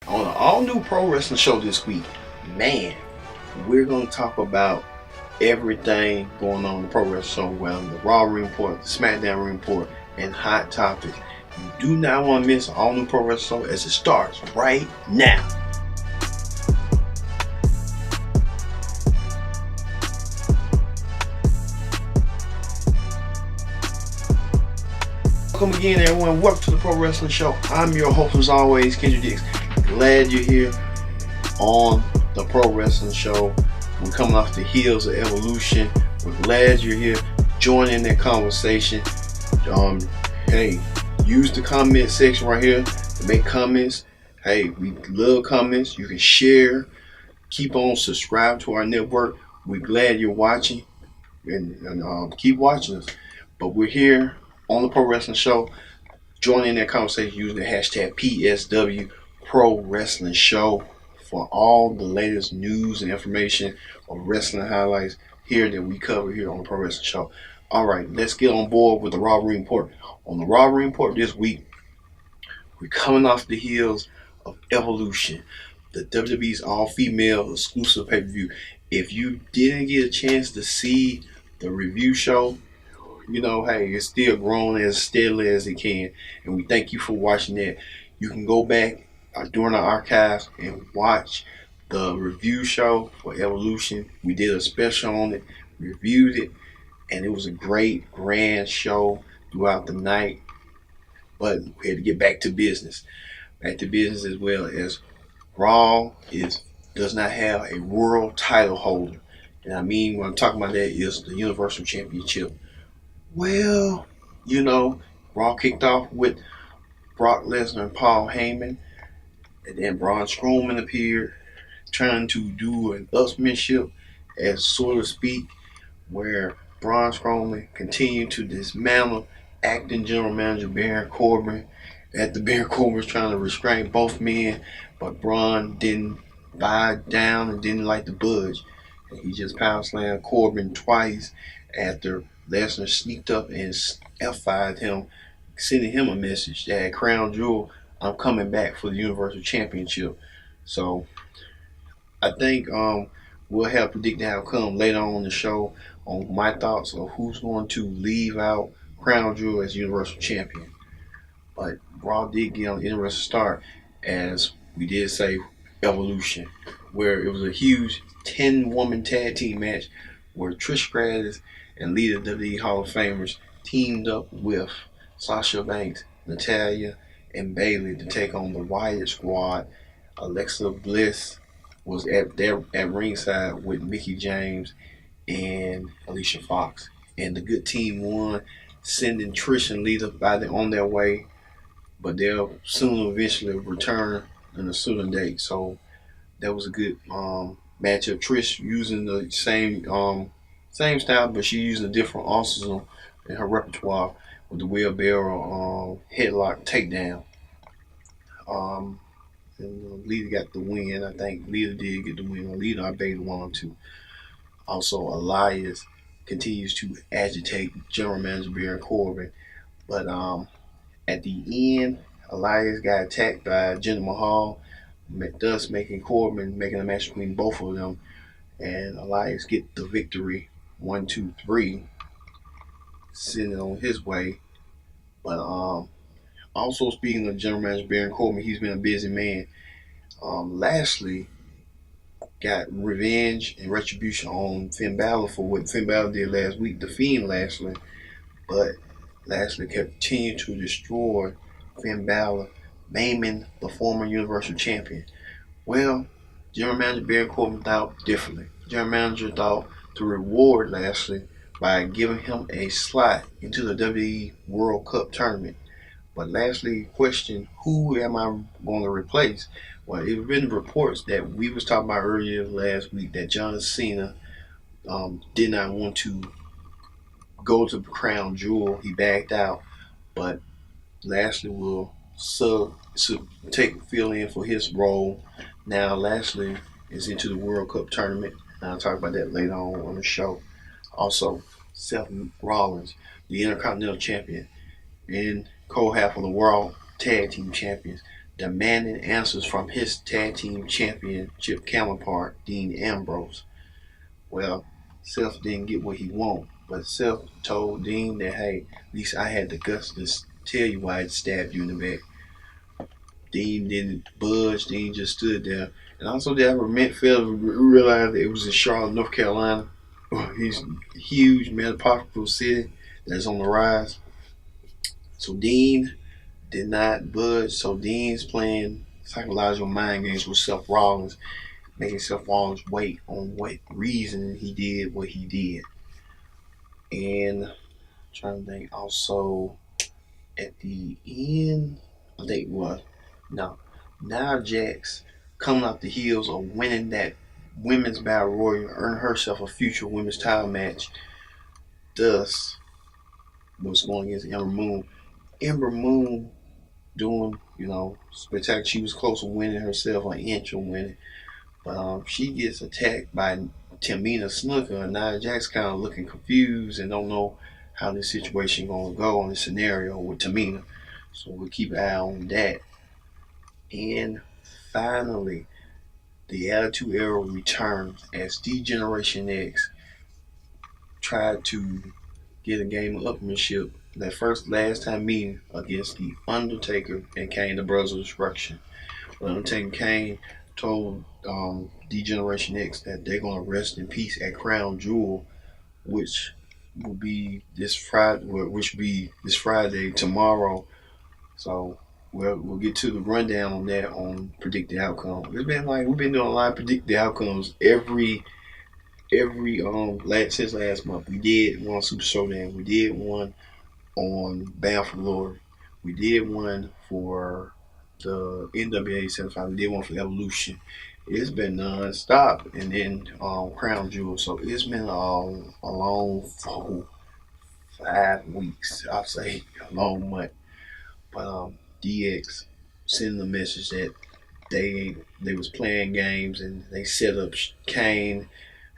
On an all-new pro wrestling show this week, man, we're going to talk about everything going on in the pro wrestling show, well, the Raw report, the SmackDown report, and hot topics. You do not want to miss an all-new pro wrestling show as it starts right now. Welcome again, everyone. Welcome to the Pro Wrestling Show. I'm your host, as always, Kendrick Dix. Glad you're here on the Pro Wrestling Show. We're coming off the heels of Evolution. We're glad you're here joining that conversation. Hey, use the comment section right here to make comments. Hey, we love comments. You can share. Keep on subscribe to our network. We're glad you're watching and keep watching us. But we're here on the Pro Wrestling Show, joining that conversation using the hashtag PSW Pro Wrestling Show for all the latest news and information of wrestling highlights here that we cover here on the Pro Wrestling Show. All right, let's get on board with the Raw report. On the Raw report this week, we're coming off the heels of Evolution, the WWE's all-female exclusive pay-per-view. If you didn't get a chance to see the review show, hey, it's still growing as steadily as it can, and we thank you for watching that. You can go back during our archives and watch the review show for Evolution. We did a special on it, reviewed it, and it was a great, grand show throughout the night. But we had to get back to business. Back to business as well as Raw does not have a world title holder. And I mean, what I'm talking about that is the Universal Championship. Well, Raw kicked off with Brock Lesnar and Paul Heyman, and then Braun Strowman appeared, trying to do an upsmanship, as so to speak, where Braun Strowman continued to dismantle acting general manager Baron Corbin. At the Baron Corbin was trying to restrain both men, but Braun didn't buy down and didn't like to budge. And he just power slammed Corbin twice after Lesnar sneaked up and F5'd him, sending him a message that Crown Jewel, I'm coming back for the Universal Championship. So I think we'll have predicted outcome later on in the show on my thoughts of who's going to leave out Crown Jewel as Universal Champion. But Raw did get on an interesting start, as we did say, Evolution, where it was a huge 10-woman tag team match where Trish Stratus and Lita WWE Hall of Famers teamed up with Sasha Banks, Natalya, and Bayley to take on the Wyatt Squad. Alexa Bliss was at ringside with Mickie James and Alicia Fox. And the good team won, sending Trish and Lita on their way. But they'll soon eventually return in a sooner date. So that was a good matchup. Trish using the same style, but she using a different arsenal in her repertoire with the wheelbarrow headlock takedown. And Lita got the win. I think Lita did get the win. Lita, I Bayley 1-2. Also, Elias continues to agitate General Manager Baron Corbin, but at the end, Elias got attacked by Jinder Mahal, thus making a match between both of them, and Elias get the victory 1-2-3, sending it on his way. But also speaking of General Manager Baron Corbin, he's been a busy man. Lashley got revenge and retribution on Finn Balor for what Finn Balor did last week, defeating Lashley. But Lashley continued to destroy Finn Balor, maiming the former Universal Champion. Well, General Manager Baron Corbin thought differently. General Manager thought to reward Lashley by giving him a slot into the WWE World Cup tournament. But Lashley questioned, who am I going to replace? Well, it had been reports that we was talking about earlier last week that John Cena did not want to go to Crown Jewel. He backed out, but Lashley will fill in for his role. Now Lashley is into the World Cup tournament, and I'll talk about that later on the show. Also, Seth Rollins, the Intercontinental Champion, and co-half of the World Tag Team Champions, demanding answers from his tag team championship counterpart, Dean Ambrose. Well, Seth didn't get what he wanted, but Seth told Dean that, hey, at least I had the guts to tell you why I stabbed you in the back. Dean didn't budge. Dean just stood there. And also, the other failed to realize that it was in Charlotte, North Carolina. He's a huge metropolitan city that's on the rise. So Dean did not budge. So Dean's playing psychological mind games with Seth Rollins, making Seth Rollins wait on what reason he did what he did. And I'm trying to think also at the end, I think what? No. Nia Jax coming off the heels of winning that women's battle royal, earned herself a future women's title match. Thus, was going against Ember Moon. Ember Moon doing, spectacular. She was close to winning herself, an inch of winning. But she gets attacked by Tamina Snuka, and Nia Jax kind of looking confused and don't know how this situation going to go on this scenario with Tamina. So we'll keep an eye on that. And finally, the Attitude Era returns as D-Generation X tried to get a game of upmanship that last time meeting against the Undertaker and Kane, the Brothers of Destruction. When Undertaker and Kane told D-Generation X that they're going to rest in peace at Crown Jewel, which will be this Friday, tomorrow. So we'll get to the rundown on that on Predict the Outcome. It's been we've been doing a lot of Predict the Outcomes every since last month. We did one on Super Showdown. We did one on Bound for Glory. We did one for the NWA 75. We did one for Evolution. It's been non-stop, and then Crown Jewel. So it's been a long 5 weeks. I'll say a long month. But DX sending a message that they was playing games and they set up Kane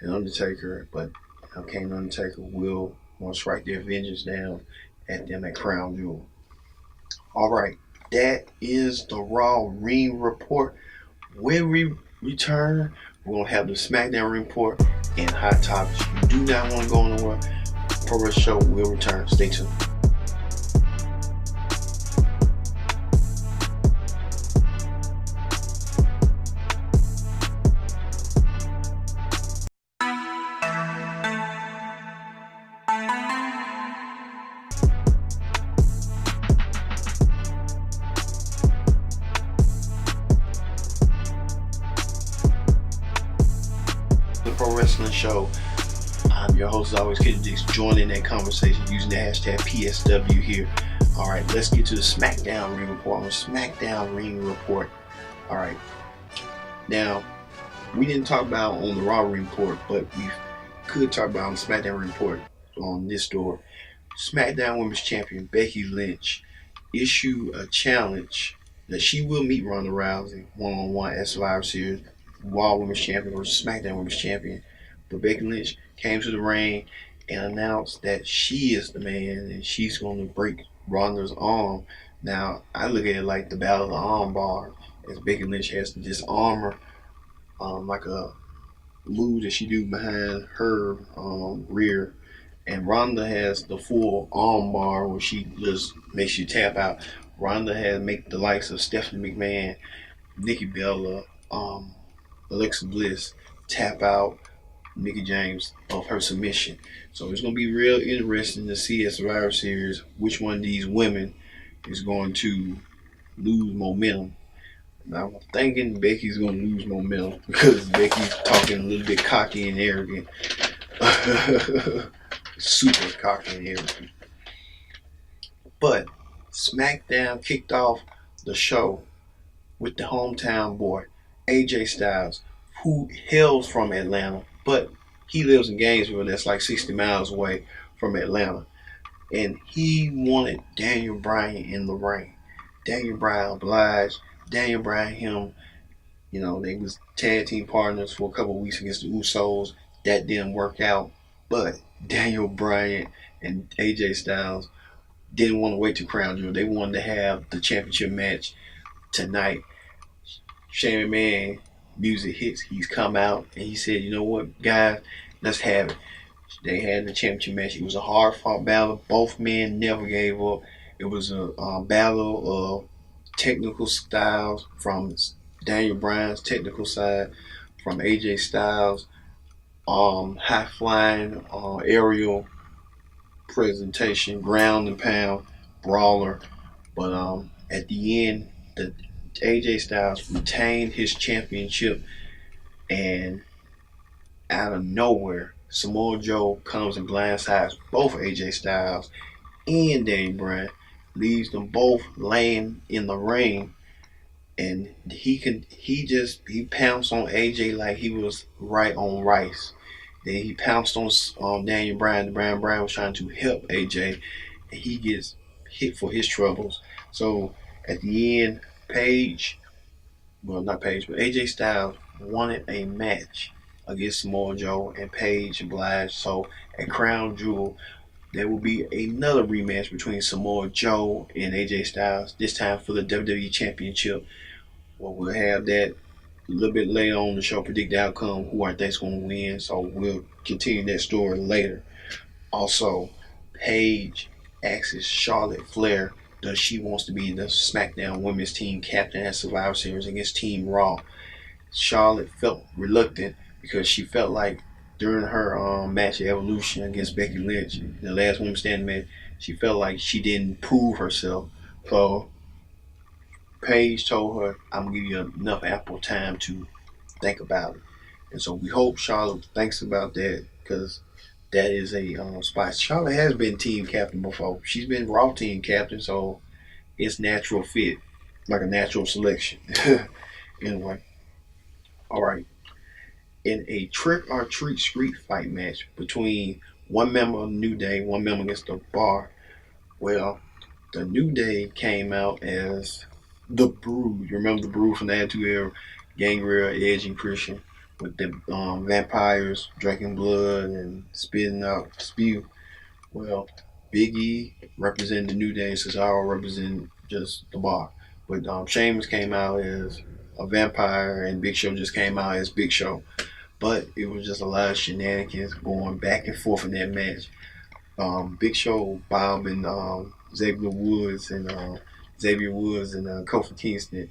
and Undertaker, but Kane and Undertaker will want to strike their vengeance down at them at Crown Jewel. All right, that is the Raw Ring Report. When we return, we're going to have the SmackDown Ring Report and Hot Topics. You do not want to go nowhere. Pro Wrestling Show will return. Stay tuned. Pro Wrestling Show. I'm your host, as always, Kid Dix. Join in that conversation using the hashtag PSW here. All right, let's get to the SmackDown Ring Report. On the SmackDown Ring Report. All right. Now, we didn't talk about on the Raw Ring Report, but we could talk about on the SmackDown Ring Report on this door. SmackDown Women's Champion Becky Lynch issued a challenge that she will meet Ronda Rousey one-on-one at Survivor Series. Raw Women's Champion versus SmackDown Women's Champion. But Becky Lynch came to the ring and announced that she is the man and she's going to break Ronda's arm. Now, I look at it like the Battle of the Arm Bar, as Becky Lynch has to disarm her like a move that she do behind her rear. And Ronda has the full arm bar where she just makes you tap out. Ronda has make the likes of Stephanie McMahon, Nikki Bella, Alexa Bliss tap out Mickie James of her submission. So it's going to be real interesting to see at Survivor Series which one of these women is going to lose momentum. Now, I'm thinking Becky's going to lose momentum because Becky's talking a little bit cocky and arrogant. Super cocky and arrogant. But SmackDown kicked off the show with the hometown boy, AJ Styles, who hails from Atlanta, but he lives in Gainesville, that's like 60 miles away from Atlanta. And he wanted Daniel Bryan in the ring. Daniel Bryan obliged. Daniel Bryan, him, they was tag team partners for a couple of weeks against the Usos. That didn't work out. But Daniel Bryan and AJ Styles didn't want to wait to Crown Jewel. They wanted to have the championship match tonight, Shane McMahon music hits. He's come out and he said, you know what, guys, let's have it. They had the championship match. It was a hard fought battle. Both men never gave up. It was a battle of technical styles from Daniel Bryan's technical side, from AJ Styles, high flying, aerial presentation, ground and pound, brawler. But at the end, the AJ Styles retained his championship, and out of nowhere, Samoa Joe comes and blindsides both AJ Styles and Daniel Bryan, leaves them both laying in the ring, and he pounced on AJ like he was right on rice. Then he pounced on Daniel Bryan. Bryan was trying to help AJ, and he gets hit for his troubles. So at the end, not Paige, but AJ Styles wanted a match against Samoa Joe, and Paige obliged. So at Crown Jewel, there will be another rematch between Samoa Joe and AJ Styles, this time for the WWE Championship. Well, we'll have that a little bit later on the show, predict the outcome, who I think is going to win. So we'll continue that story later. Also, Paige asks Charlotte Flair, does she wants to be the SmackDown Women's Team captain at Survivor Series against Team Raw. Charlotte felt reluctant because she felt like during her match at Evolution against Becky Lynch, the last woman standing match, she felt like she didn't prove herself. So Paige told her, I'm going to give you enough ample time to think about it. And so we hope Charlotte thinks about that, because that is a spot. Charlotte has been team captain before. She's been Raw team captain, so it's natural fit, like a natural selection. Anyway, all right. In a trick or treat street fight match between one member of the New Day, one member against the Bar, well, the New Day came out as the Brood. You remember the Brood from the Attitude Era? Gangrel, Edge, and Christian, with the vampires drinking blood and spitting out spew. Well, Big E represented the New Day, Cesaro represented just the Bar. But Sheamus came out as a vampire, and Big Show just came out as Big Show. But it was just a lot of shenanigans going back and forth in that match. Big Show, Bob, and Xavier Woods and Kofi Kingston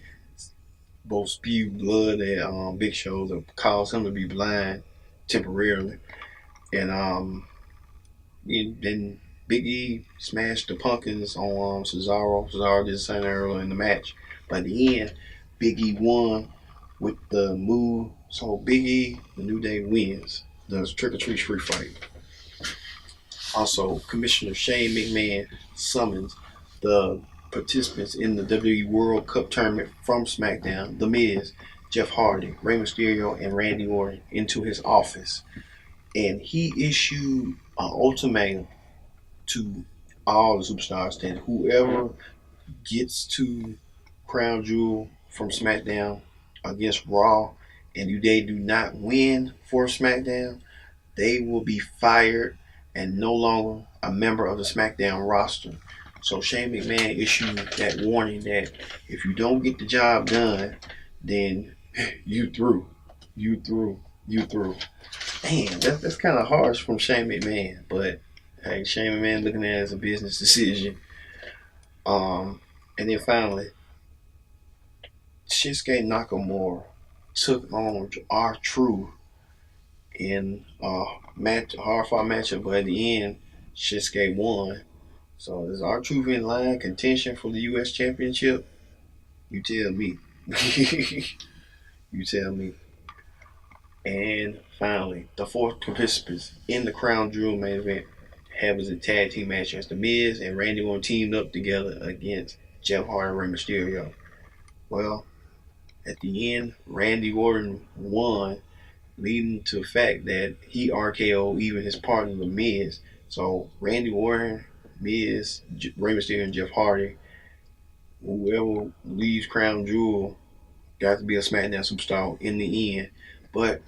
both spewed blood at Big Show that caused him to be blind temporarily. And then Big E smashed the pumpkins on Cesaro. Cesaro did the same earlier in the match. But at the end, Big E won with the move. So Big E, the New Day, wins the Trick or Treat street fight. Also, Commissioner Shane McMahon summons the participants in the WWE World Cup tournament from SmackDown, The Miz, Jeff Hardy, Rey Mysterio, and Randy Orton, into his office. And he issued an ultimatum to all the superstars that whoever gets to Crown Jewel from SmackDown against Raw, and they do not win for SmackDown, they will be fired and no longer a member of the SmackDown roster. So Shane McMahon issued that warning that if you don't get the job done, then you through. Damn, that's kind of harsh from Shane McMahon, but hey, Shane McMahon looking at it as a business decision. And then finally, Shinsuke Nakamura took on R-Truth in a hard fought matchup, but at the end, Shinsuke won. So is R-Truth in line contention for the U.S. Championship? You tell me. You tell me. And finally, the fourth participants in the Crown Jewel main event have as a tag team match against The Miz and Randy Orton teamed up together against Jeff Hardy and Rey Mysterio. Well, at the end, Randy Orton won, leading to the fact that he RKO'd even his partner, The Miz. So Randy Orton, Miz, Rey Mysterio, and Jeff Hardy, whoever leaves Crown Jewel, got to be a SmackDown superstar in the end. But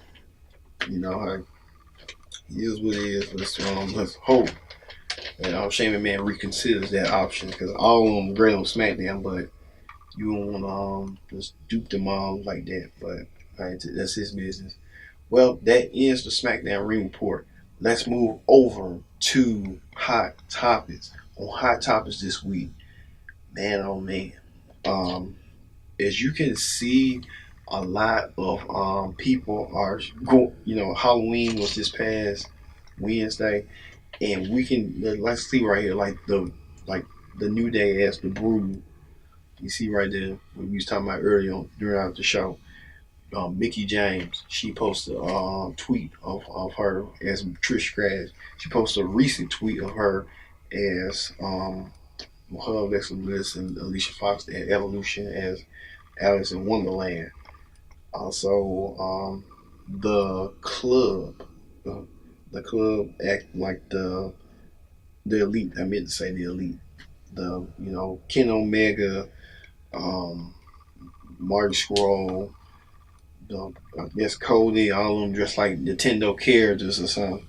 you know, it is what it is. Let's hope that Shane McMahon reconsiders that option, because all of them are great on SmackDown, but You don't want to just dupe them all like that, but that's his business. Well, that ends the SmackDown Ring Report. Let's move over to Hot Topics. On Hot Topics this week, man, oh man. Um, as you can see, a lot of people are go. Halloween was this past Wednesday, and we can let's see right here, like the New Day as the Brood. You see right there what we was talking about earlier on during the show. Mickey James, she posted a tweet of her as Trish Stratus. She posted a recent tweet of her as her, Alexa Bliss, and Alicia Fox at Evolution as Alice in Wonderland. Also, the club, the club act like the elite. I meant to say the elite. The Ken Omega, um, Marty Scurll, I guess Cody, all of them dressed like Nintendo characters or something.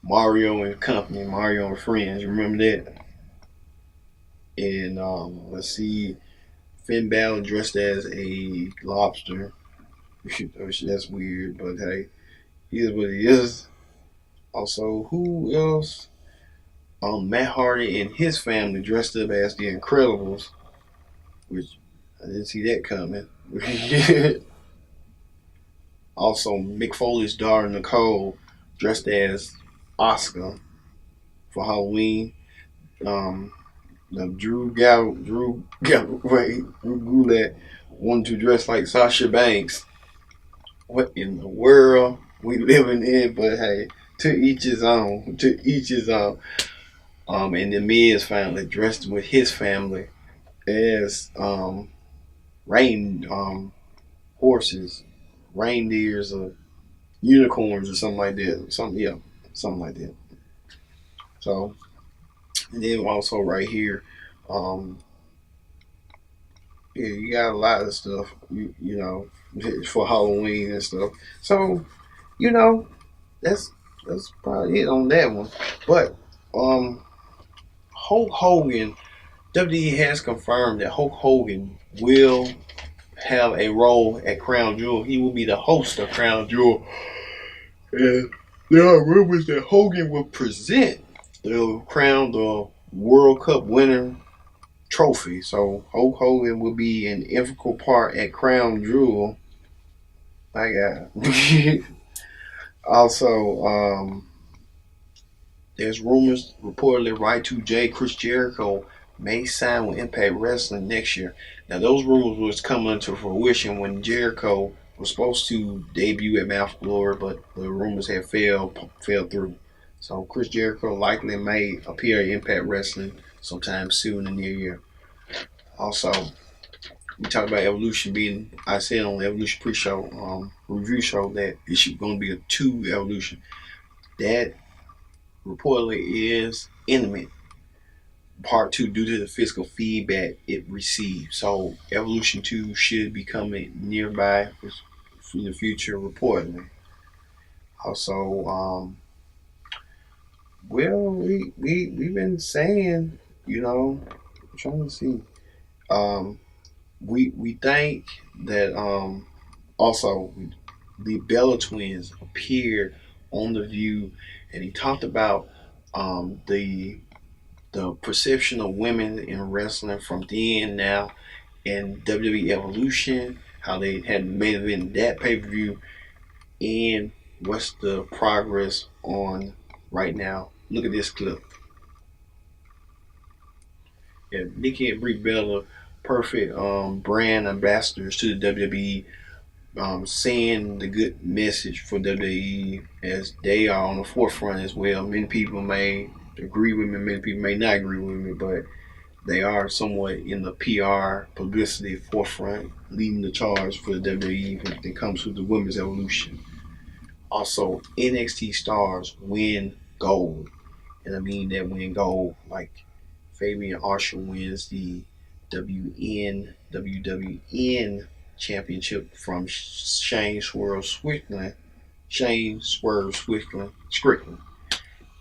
Mario and company, Mario and friends. Remember that? And let's see, Finn Balor dressed as a lobster. That's weird, but hey, he is what he is. Also, who else? Matt Hardy and his family dressed up as the Incredibles, which I didn't see that coming. Also, Mick Foley's daughter Nicole dressed as Oscar for Halloween. Um, Drew Gulak wanted to dress like Sasha Banks. What in the world we living in? But hey, to each his own. To each his own. And the Miz finally dressed with his family as rain horses, reindeers, or unicorns, or something like that. Something like that. So, and then also right here, um, yeah, you got a lot of stuff, for Halloween and stuff. So, you know, that's probably it on that one. But Hulk Hogan, WWE has confirmed that Hulk Hogan will have a role at Crown Jewel. He will be the host of Crown Jewel. And there are rumors that Hogan will present the World Cup winner trophy. So Hulk Hogan will be an integral part at Crown Jewel. My God. Also, there's rumors reportedly Y2J Chris Jericho may sign with Impact Wrestling next year. Now those rumors was coming to fruition when Jericho was supposed to debut at Mouth of Glory, but the rumors had fell through. So Chris Jericho likely may appear at Impact Wrestling sometime soon in the near year. Also, we talked about Evolution being, I said on the Evolution pre-show review show that it's going to be a 2 Evolution. That reportedly is imminent. Part 2 due to the physical feedback it received. So Evolution 2 should be coming nearby in the future, reportedly. Also, well, we've been saying, I'm trying to see. We think that also the Bella twins appeared on The View, and he talked about the perception of women in wrestling from then now and WWE Evolution, how they had made it in that pay-per-view, and what's the progress on right now. Look at this clip. Yeah, Nikki and Brie Bella, perfect brand ambassadors to the WWE, saying the good message for WWE as they are on the forefront as well. Many people may agree with me, many people may not agree with me, but they are somewhat in the PR publicity forefront, leading the charge for the WWE when it comes to the women's evolution. Also, NXT stars win gold, and I mean that win gold like Fabian Archer wins the WWN championship from Shane Swerve Strickland,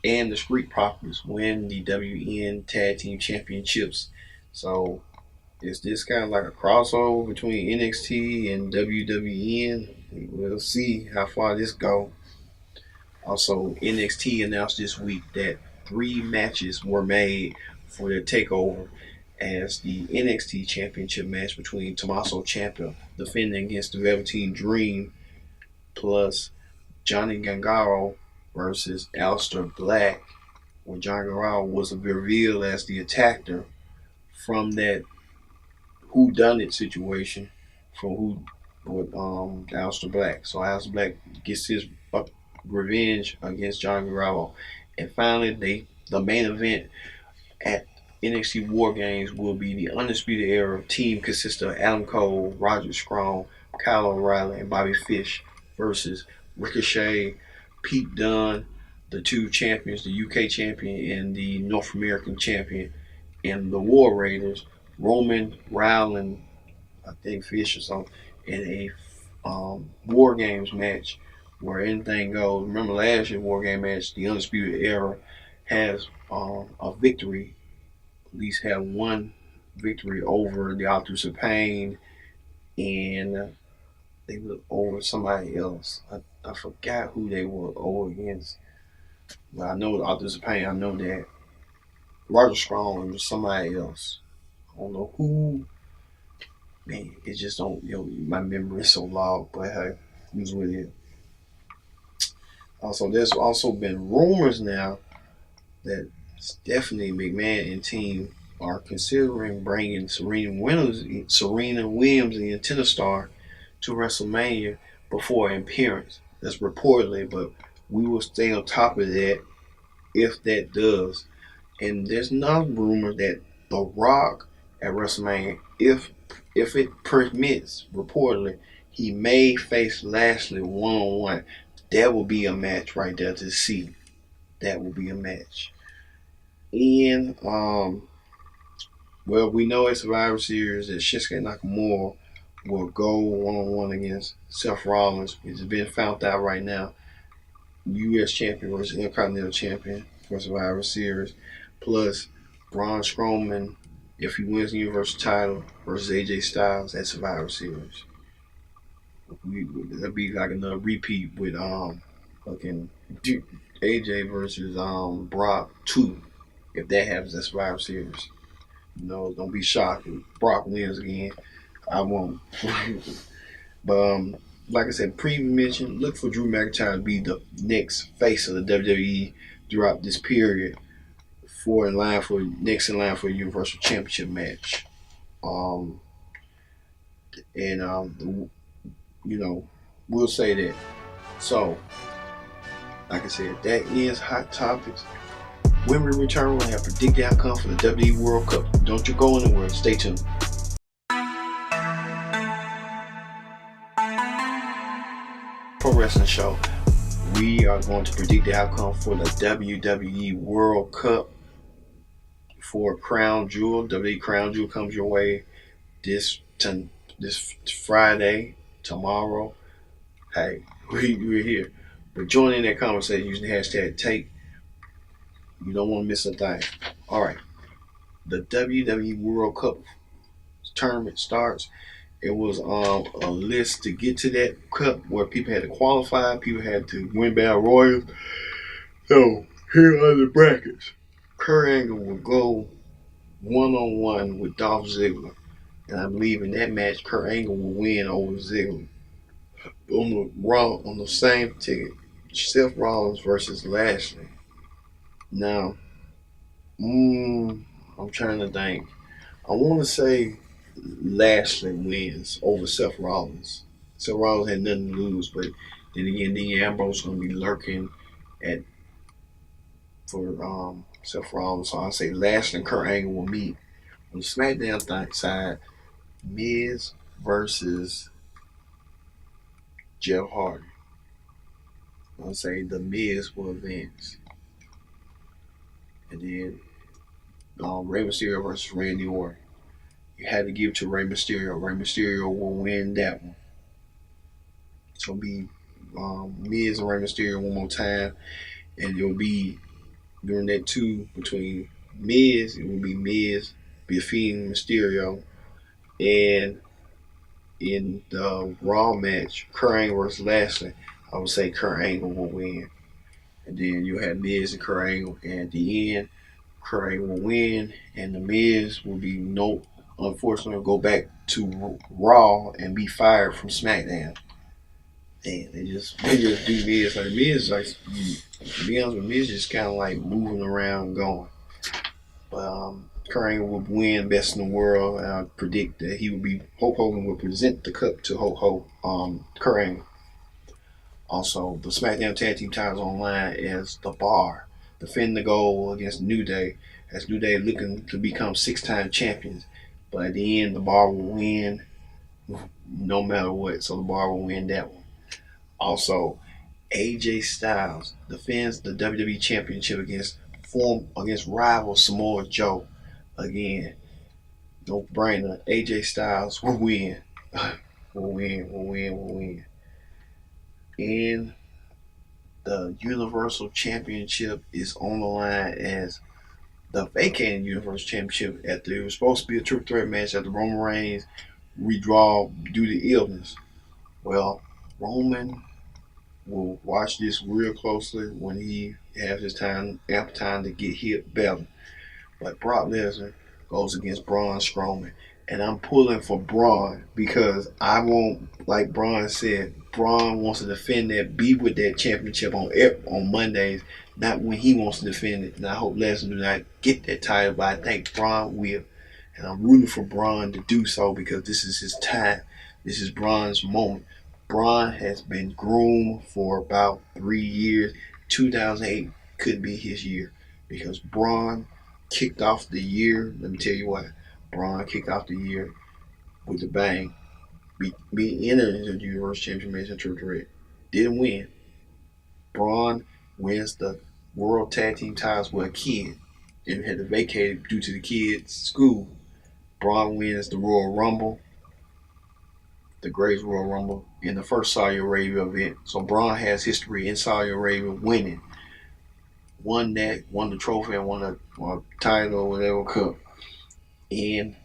and the Street Profits win the WN Tag Team Championships. So Is this kind of like a crossover between NXT and WWN? We'll see how far this go. Also, NXT announced this week that 3 matches were made for their takeover as the NXT Championship match between Tommaso Ciampa defending against the Velveteen Dream plus Johnny Gargano versus Aleister Black, where Johnny Gargano was revealed as the attacker from that who done it situation from who with Aleister Black. So Aleister Black gets his revenge against Johnny Gargano. And finally the main event at NXT War Games will be the Undisputed Era team consisting of Adam Cole, Roger Strong, Kyle O'Reilly, and Bobby Fish versus Ricochet, Pete Dunne, the two champions, the UK champion and the North American champion, and the War Raiders, Roman, Rowland, I think Fish or something, in a War Games match where anything goes. Remember last year's War Game match, the Undisputed Era has a victory, at least have one victory over the Authors of Pain, and they were over somebody else. I forgot who they were over against, but I know the Authors of Pain. I know that Roger Strong was somebody else. I don't know who. Man, it just don't. My memory is so loud. But hey, who's with it? Also, there's also been rumors now that Stephanie McMahon and team are considering bringing Serena Williams the tennis star, to WrestleMania before an appearance. That's reportedly, but we will stay on top of that if that does. And there's another rumor that The Rock at WrestleMania, if it permits, reportedly, he may face Lashley one-on-one. That will be a match right there to see. That will be a match. And well, we know at Survivor Series that Shinsuke Nakamura will go one-on-one against Seth Rollins, which has been found out right now. U.S. champion versus Intercontinental champion for Survivor Series, plus Braun Strowman, if he wins the Universal title, versus AJ Styles at Survivor Series. That'd be like another repeat with fucking AJ versus Brock 2, if that happens at Survivor Series. Don't be shocked if Brock wins again. I won't. But like I said, previously mentioned, look for Drew McIntyre to be the next face of the WWE throughout this period, next in line for a Universal Championship match. We'll say that. So, like I said, that is Hot Topics. When we return, we'll have predicted outcome for the WWE World Cup. Don't you go anywhere. Stay tuned. Pro Wrestling Show. We are going to predict the outcome for the WWE World Cup for Crown Jewel. WWE Crown Jewel comes your way this Friday, tomorrow. Hey, we're here. But join in that conversation using the hashtag TAKE. You don't want to miss a thing. All right. The WWE World Cup tournament starts. It was a list to get to that cup where people had to qualify. People had to win battle royals. So here are the brackets. Kurt Angle will go one-on-one with Dolph Ziggler. And I believe in that match, Kurt Angle will win over Ziggler. On the same ticket, Seth Rollins versus Lashley. Now, I'm trying to think. I want to say Lashley wins over Seth Rollins. Seth Rollins had nothing to lose, but then again, Dean Ambrose is going to be lurking for Seth Rollins. So I'll say Lashley and Kurt Angle will meet. On the SmackDown side, Miz versus Jeff Hardy. I'll say the Miz will advance. And then Rey Mysterio versus Randy Orton. You had to give it to Rey Mysterio. Rey Mysterio will win that one. So it'll be Miz and Rey Mysterio one more time. And it'll be during that two between Miz, it will be Miz defeating Mysterio. And in the Raw match, Kurt Angle versus Lashley, I would say Kurt Angle will win. And then you have Miz and Kurt Angle, and at the end, Kurt Angle will win, and the Miz will be unfortunately, go back to Raw and be fired from SmackDown. And they just do Miz like Miz, like to be honest with Miz, just kind of like moving around, going. But Kurt Angle will win Best in the World, and I predict that Hulk Hogan will present the cup to Kurt Angle. Also, the SmackDown Tag Team titles online as The Bar defend the gold against New Day, as New Day looking to become 6-time champions. But at the end, The Bar will win no matter what, so The Bar will win that one. Also, AJ Styles defends the WWE Championship against rival Samoa Joe. Again, no brainer. AJ Styles will win. will win. And the Universal Championship is on the line as the vacating Universal Championship after it was supposed to be a triple threat match after Roman Reigns withdrew due to illness. Well, Roman will watch this real closely when he has his ample time to get hit better. But Brock Lesnar goes against Braun Strowman. And I'm pulling for Braun because I won't, like Braun said, Braun wants to defend be with that championship on Mondays, not when he wants to defend it. And I hope Lesnar do not get that title, but I think Braun will. And I'm rooting for Braun to do so because this is his time. This is Braun's moment. Braun has been groomed for about 3 years. 2008 could be his year because Braun kicked off the year. Let me tell you what. Braun kicked off the year with a bang. Be entered into the Universal Championship match in triple threat. Didn't win. Braun wins the World Tag Team titles with a kid and had to vacate it due to the kid's school. Braun wins the Royal Rumble, the Greatest Royal Rumble, in the first Saudi Arabia event. So Braun has history in Saudi Arabia winning. Won the trophy, and won a title or whatever cup. And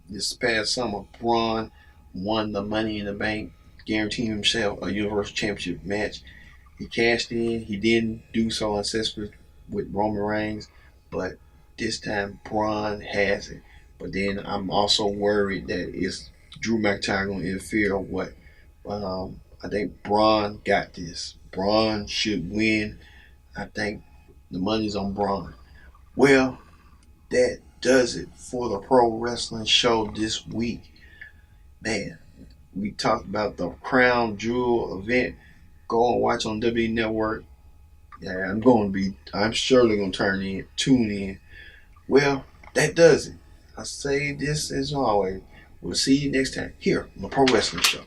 this past summer, Braun won the Money in the Bank, guaranteeing himself a Universal Championship match. He cashed in. He didn't do so successfully with Roman Reigns, but this time Braun has it. But then I'm also worried that it's Drew McIntyre going to interfere or what. But I think Braun got this. Braun should win. I think the money's on Braun. Well, that does it for the Pro Wrestling Show this week. Man, we talked about the Crown Jewel event. Go and watch on WWE Network. Yeah, I'm surely going to tune in. Well, that does it. I say this as always. We'll see you next time here on the Pro Wrestling Show.